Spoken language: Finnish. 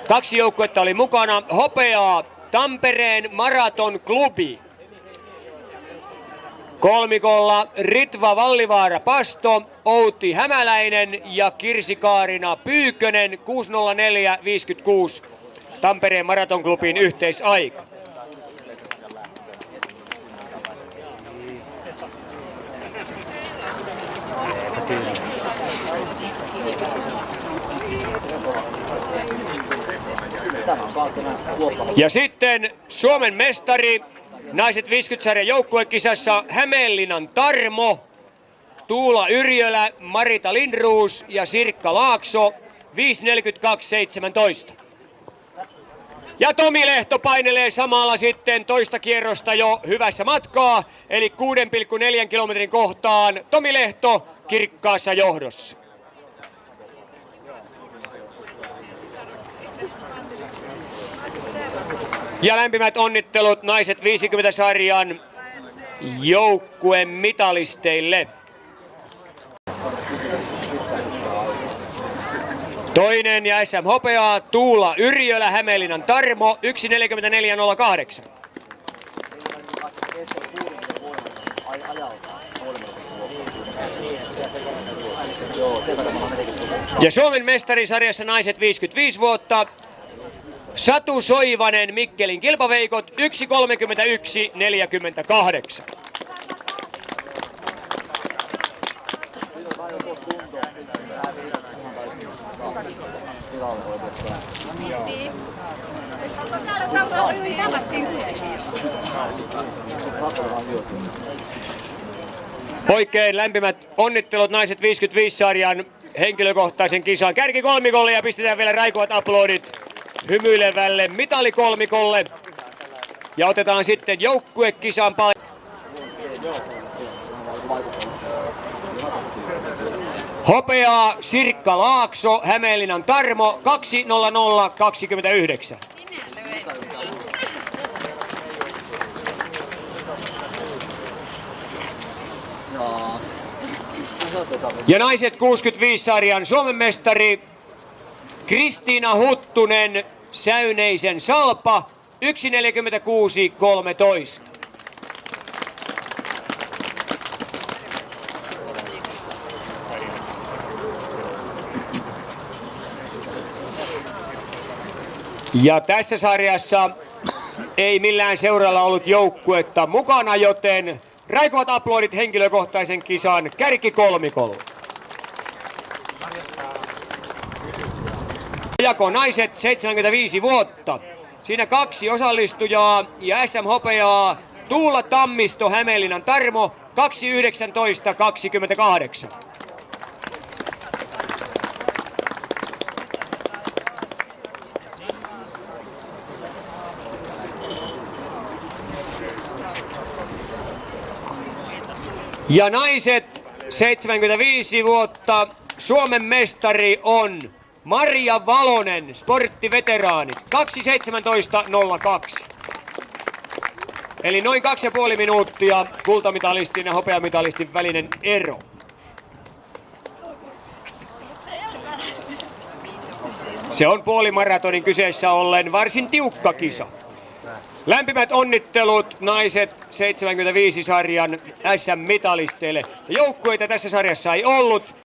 Kaksi joukkuetta oli mukana. Hopeaa Tampereen Maraton-klubi. Kolmikolla Ritva Vallivaara-Pasto, Outi Hämäläinen ja Kirsi Kaarina Pyykkönen. 6.04.56 Tampereen Maraton-klubin yhteisaika. Ja sitten Suomen mestari naiset 50-sarjan joukkuekisassa Hämeenlinnan Tarmo, Tuula Yrjölä, Marita Lindroos ja Sirkka Laakso 5.42.17. Ja Tomi Lehto painelee samalla sitten toista kierrosta jo hyvässä matkaa, eli 6,4 kilometrin kohtaan Tomi Lehto kirkkaassa johdossa. Ja lämpimät onnittelut naiset 50-sarjan joukkueen mitalisteille. Toinen ja SM hopeaa Tuula Yrjölä, Hämeenlinnan Tarmo 1.44.08. Ja Suomen mestarisarjassa naiset 55 vuotta. Satu Soivanen, Mikkelin kilpaveikot 1.31.48. Oikein lämpimät onnittelut naiset 55-sarjan henkilökohtaisen kisan kärkikolmikolle ja pistetään vielä raikuvat aplodit hymyilevälle mitalikolmikolle. Ja otetaan sitten joukkuekisan hopeaa Sirkka Laakso, Hämeenlinnan Tarmo 2.00.29. Ja naiset 65-sarjan Suomen mestari Kristiina Huttunen, Säyneisen Salpa 1.46.13. Ja tässä sarjassa ei millään seuralla ollut joukkuetta mukana, joten raikuvat aplodit henkilökohtaisen kisan kärkikolmikolle. Jako naiset 75 vuotta. Siinä kaksi osallistujaa ja SM hopeaa Tuula Tammisto, Hämeenlinnan Tarmo 2.19.28. Ja naiset 75 vuotta. Suomen mestari on Marja Valonen, sporttiveteraanit 2.17.02. Eli noin 2,5 minuuttia kultamitalistin ja hopeamitalistin välinen ero. Se on puolimaratonin kyseessä ollen varsin tiukka kisa. Lämpimät onnittelut naiset 75-sarjan SM-mitalisteille. Joukkueita tässä sarjassa ei ollut.